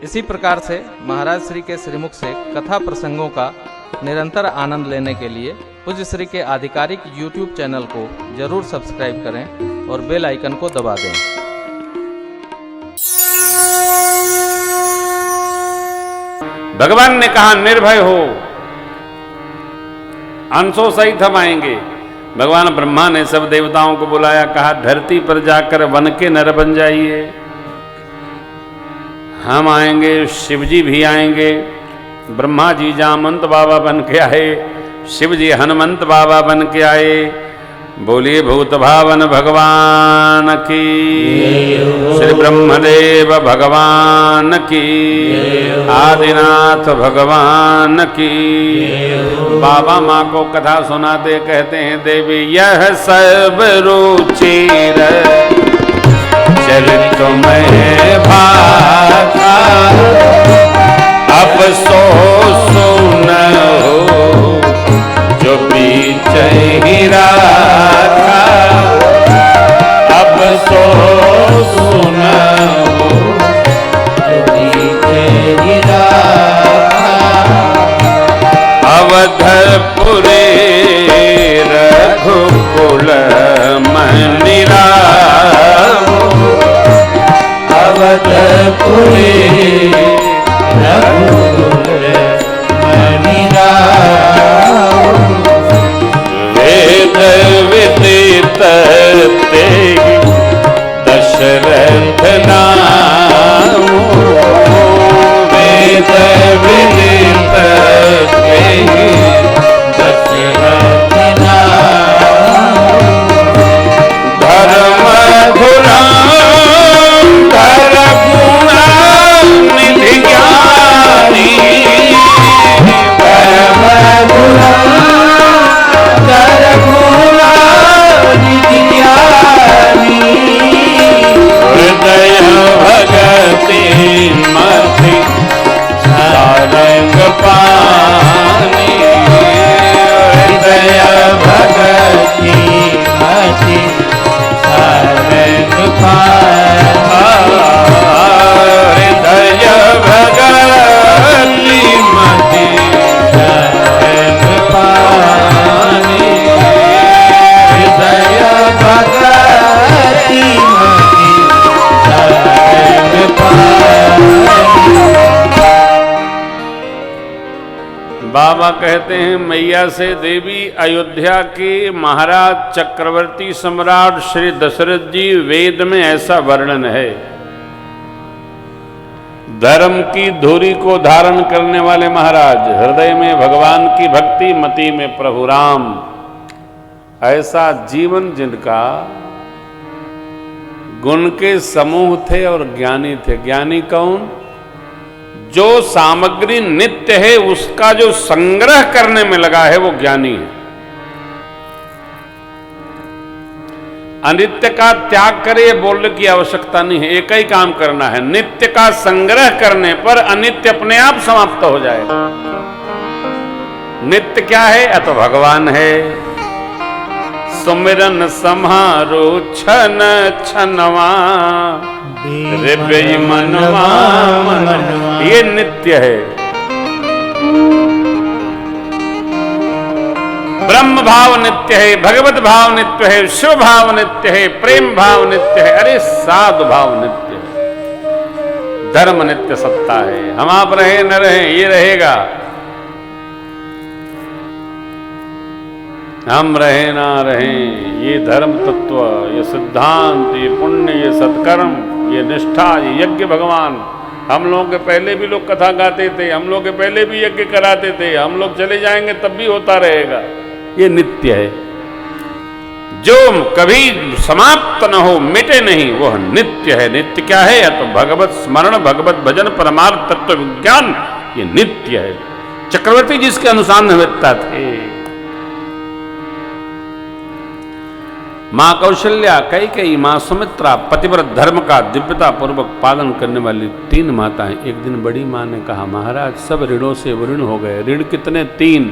इसी प्रकार से महाराज श्री के श्रीमुख से कथा प्रसंगों का निरंतर आनंद लेने के लिए पूज्य श्री के आधिकारिक YouTube चैनल को जरूर सब्सक्राइब करें और बेल आइकन को दबा दें। भगवान ने कहा निर्भय हो, अंशों सहित हम आएंगे। भगवान ब्रह्मा ने सब देवताओं को बुलाया, कहा धरती पर जाकर वन के नर बन जाइए, हम आएंगे। शिव जी भी आएंगे। ब्रह्मा जी जामंत बाबा बन के आए, शिव जी हनुमंत बाबा बन के आए। बोलिए भूत भावन भगवान की, श्री ब्रह्मदेव भगवान की, आदिनाथ भगवान की। बाबा माँ को कथा सुनाते कहते हैं, देवी यह सब रुचिर चरित में भाका, अब सो सुन हो जो पीछे ही रखा, अब सो सुन हो जो पीछे ही रखा। अवधपुरे रघुकुल मनिरा, अवधपुरे रघुकुल मनिरा। वेद विदित तेहि दशरथ नामो, वेद विदित तेहि दशरथ नामो। धर्म धुरां धर गुणा निधि ज्ञानी, धर्म धुरां धर गुणा निधि ज्ञानी। हृदय भगति मति सारंग पानी, हृदय भगति मति सारंग पानी, हृदय भगति मति सारंग पानी, हृदय भगति मति सारंग पानी। बाबा कहते हैं, मैया से देवी अयोध्या के महाराज चक्रवर्ती सम्राट श्री दशरथ जी, वेद में ऐसा वर्णन है, धर्म की धुरी को धारण करने वाले महाराज, हृदय में भगवान की भक्ति, मति में प्रभु राम, ऐसा जीवन जिनका गुण के समूह थे और ज्ञानी थे। ज्ञानी कौन? जो सामग्री नित्य है उसका जो संग्रह करने में लगा है वो ज्ञानी है। अनित्य का त्याग करे बोलने की आवश्यकता नहीं है, एक ही काम करना है, नित्य का संग्रह करने पर अनित्य अपने आप समाप्त हो जाएगा। नित्य क्या है? अतो भगवान है। सुमिरन सम्हारो छन छनवा, हृदय मनवा मनवा, ये नित्य है। ब्रह्म भाव नित्य है, भगवत भाव नित्य है, शिव भाव नित्य है, प्रेम भाव नित्य है, अरे साधु भाव नित्य है, धर्म नित्य सत्ता है। हम आप रहे न रहे ये रहेगा, हम रहे ना रहे, ये धर्म तत्व, ये सिद्धांत, ये पुण्य, ये सत्कर्म, ये निष्ठा, ये यज्ञ भगवान। हम लोगों के पहले भी लोग कथा गाते थे, हम लोग के पहले भी यज्ञ कराते थे, हम लोग चले जाएंगे तब भी होता रहेगा। ये नित्य है, जो कभी समाप्त न हो, मिटे नहीं, वह नित्य है। नित्य क्या है? या तो भगवत स्मरण, भगवत भजन, परमार्थ तत्व विज्ञान, ये नित्य है। चक्रवर्ती जिसके अनुसार निमित्ता थे। मां कौशल्या, कैकेयी, मां सुमित्रा, पतिव्रत धर्म का दिव्यता पूर्वक पालन करने वाली 3 माताएं। एक दिन बड़ी मां ने कहा, महाराज सब ऋणों से ऋण हो गए। ऋण कितने? 3,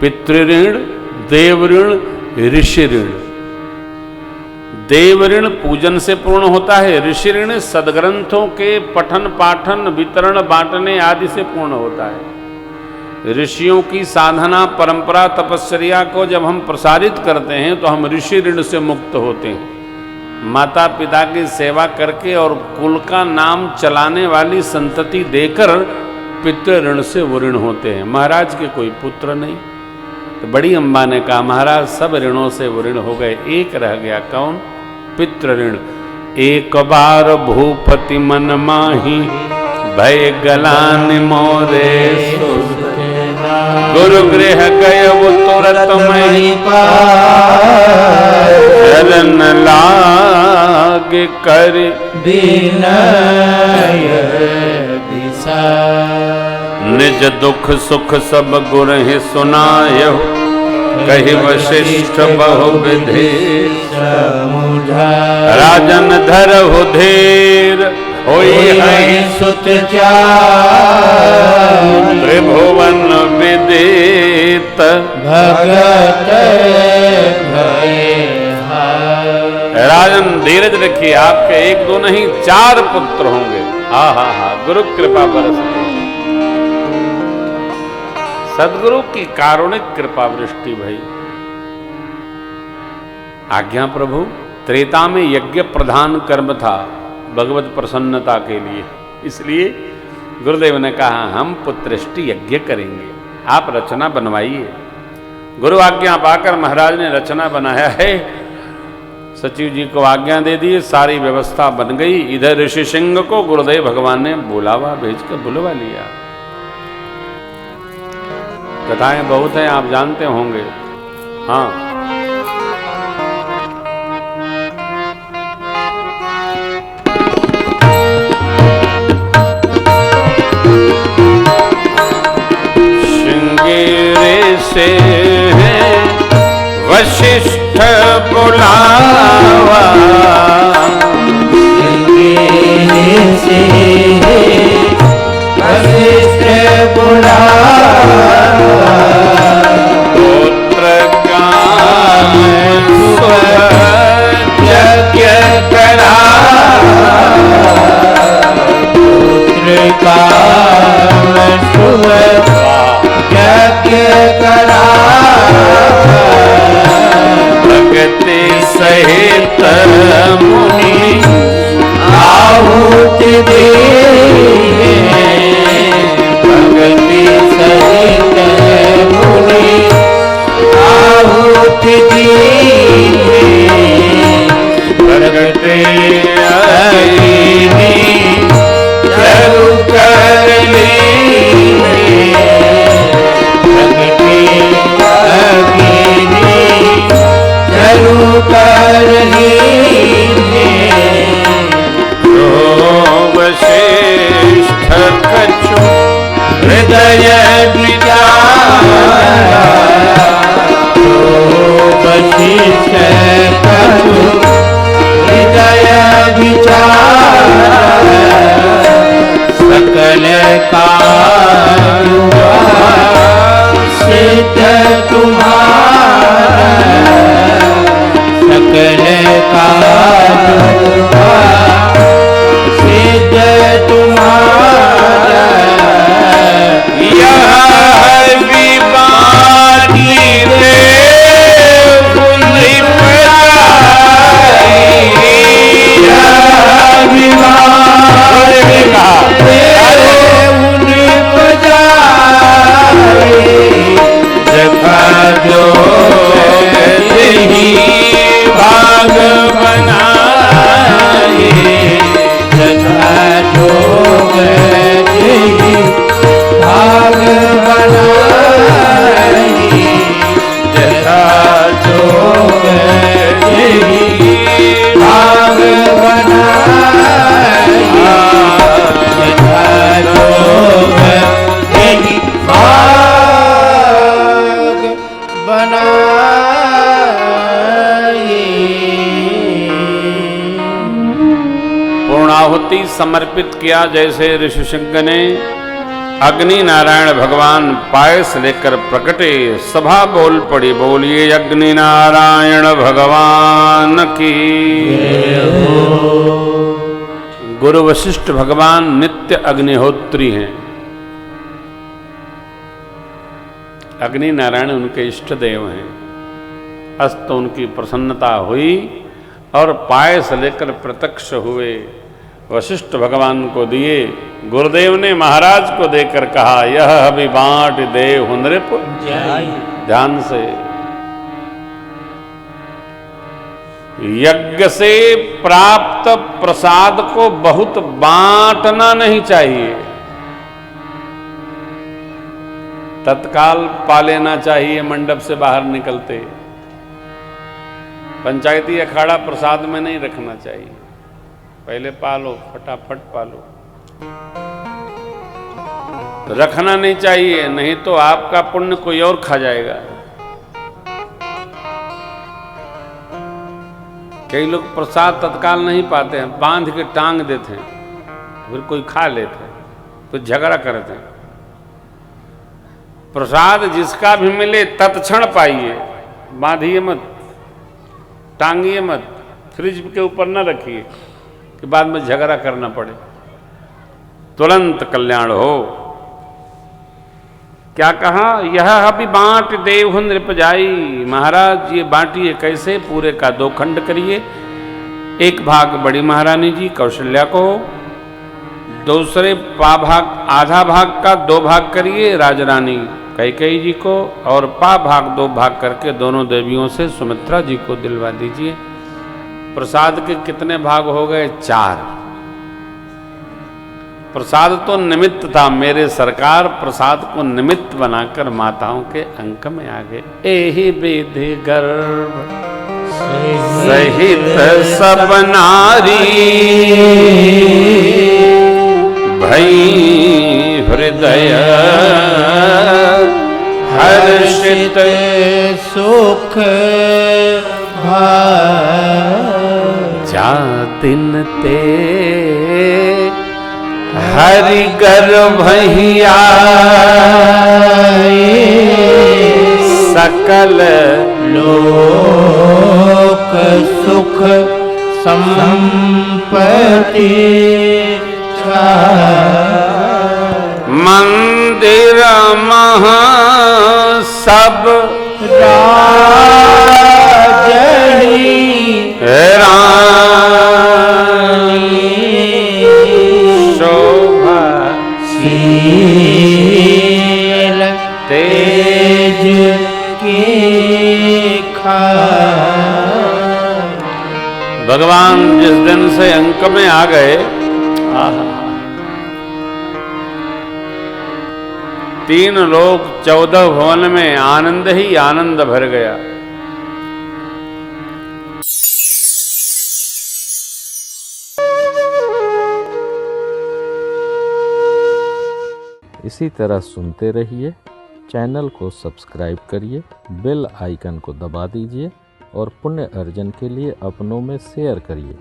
पितृ ऋण, देव ऋण, ऋषि ऋण। देव ऋण पूजन से पूर्ण होता है, ऋषि ऋण सदग्रंथों के पठन पाठन वितरण बांटने आदि से पूर्ण होता है। ऋषियों की साधना परंपरा तपस्या को जब हम प्रसारित करते हैं तो हम ऋषि ऋण से मुक्त होते हैं। माता पिता की सेवा करके और कुल का नाम चलाने वाली संतति देकर पितृ ऋण से वो ऋण होते हैं। महाराज के कोई पुत्र नहीं, तो बड़ी अम्बा ने कहा महाराज सब ऋणों से वो ऋण हो गए, एक रह गया, कौन? पितृ ऋण। एक बार भूपति मन माही भय गलान मोरे, गुरु गृह गय वो तुरत मही शरण लागे कर निज दुख सुख सब गुर ही सुनायहु, कहि वशिष्ठ बहु विधि राजन धरहु धीर, होई है सुत त्रिभुवन विदित भगत राजन धीरज रखिए, आपके एक दो नहीं 4 पुत्र होंगे। हा हा हा, गुरु कृपा बरसती, सदगुरु की कारुणिक कृपा वृष्टि भई। आज्ञा प्रभु। त्रेता में यज्ञ प्रधान कर्म था भगवत प्रसन्नता के लिए, इसलिए गुरुदेव ने कहा हम पुत्रष्टि यज्ञ करेंगे, आप रचना बनवाइए। गुरु आज्ञा पाकर महाराज ने रचना बनाया है, सचिव जी को आज्ञा दे दी, सारी व्यवस्था बन गई। इधर ऋषि सिंह को गुरुदेव भगवान ने बुलावा भेजकर बुलवा लिया। कथाएं बहुत हैं, आप जानते होंगे। हाँ, श्रृंगेरी से वशिष्ठ बुलावा, श्रृंगेरी से वशिष्ठ बुलावा, पुत्र का यज्ञ करा, पुत्र का यज्ञ करा, भक्ति सहित मुनि आहुति दे, भक्ति सहित मुनि आहुति दे, भक्ति अग्नि जरु कर ले, भक्ति अग्नि जरु कर ले, वशिष्ठ कछु हृदय विचार, वशिष्ठ कछु हृदय विचार, सकल कार्य सिद्ध तुम्हारा, सकल कार्य सिद्ध तुम्हारा, यह विवादी रे पुण्य पराई, यह विवादी रे पुण्य पराई, जखा जो ही भाग बनाए, जखा जो भाग बनाए, जखा जो भाग बनाए, जखा जो भाग बनाए। पूर्णाहुति समर्पित किया जैसे ऋषिशृंग ने, अग्नि नारायण भगवान पायस लेकर प्रकटे, सभा बोल पड़ी, बोलिए अग्नि नारायण भगवान की। गुरु वशिष्ठ भगवान नित्य अग्निहोत्री हैं। अग्नि नारायण उनके इष्ट देव हैं। अस्त उनकी प्रसन्नता हुई और पायस लेकर प्रत्यक्ष हुए, वशिष्ठ भगवान को दिए। गुरुदेव ने महाराज को देकर कहा, यह अभी बांट देव नृप। ध्यान से, यज्ञ से प्राप्त प्रसाद को बहुत बांटना नहीं चाहिए, तत्काल पा लेना चाहिए। मंडप से बाहर निकलते पंचायती अखाड़ा प्रसाद में नहीं रखना चाहिए, पहले पालो, फटाफट पालो। रखना नहीं चाहिए, नहीं तो आपका पुण्य कोई और खा जाएगा। कई लोग प्रसाद तत्काल नहीं पाते हैं, बांध के टांग देते हैं, फिर कोई खा लेते हैं, तो झगड़ा करते हैं। प्रसाद जिसका भी मिले तत्क्षण पाइए, बांधिए मत, टांगिए मत, फ्रिज के ऊपर न रखिए कि बाद में झगड़ा करना पड़े। तुरंत कल्याण हो। क्या कहा, यह अभी बांट देव नृप जाई। महाराज ये बांटिए, कैसे? पूरे का 2 खंड करिए, एक भाग बड़ी महारानी जी कौशल्या को, दूसरे भाग आधा भाग का 2 भाग करिए राजरानी कैकेयी जी को, और भाग 2 भाग करके दोनों देवियों से सुमित्रा जी को दिलवा दीजिए। प्रसाद के कितने भाग हो गए? 4। प्रसाद तो निमित्त था, मेरे सरकार प्रसाद को निमित्त बनाकर माताओं के अंक में आ गए। एहि विधि गर्भ सहित सब नारी, भई हृदय हर्षित सुख जा दिन ते हरि गर्भहिया सकल लोक सुख संपत्ति मंदिर महा सब राजही शोभा शील तेज की भगवान जिस दिन से अंक में आ गए, तीन लोक 14 भवन में आनंद ही आनंद भर गया। इसी तरह सुनते रहिए, चैनल को सब्सक्राइब करिए, बेल आइकन को दबा दीजिए और पुण्य अर्जन के लिए अपनों में शेयर करिए।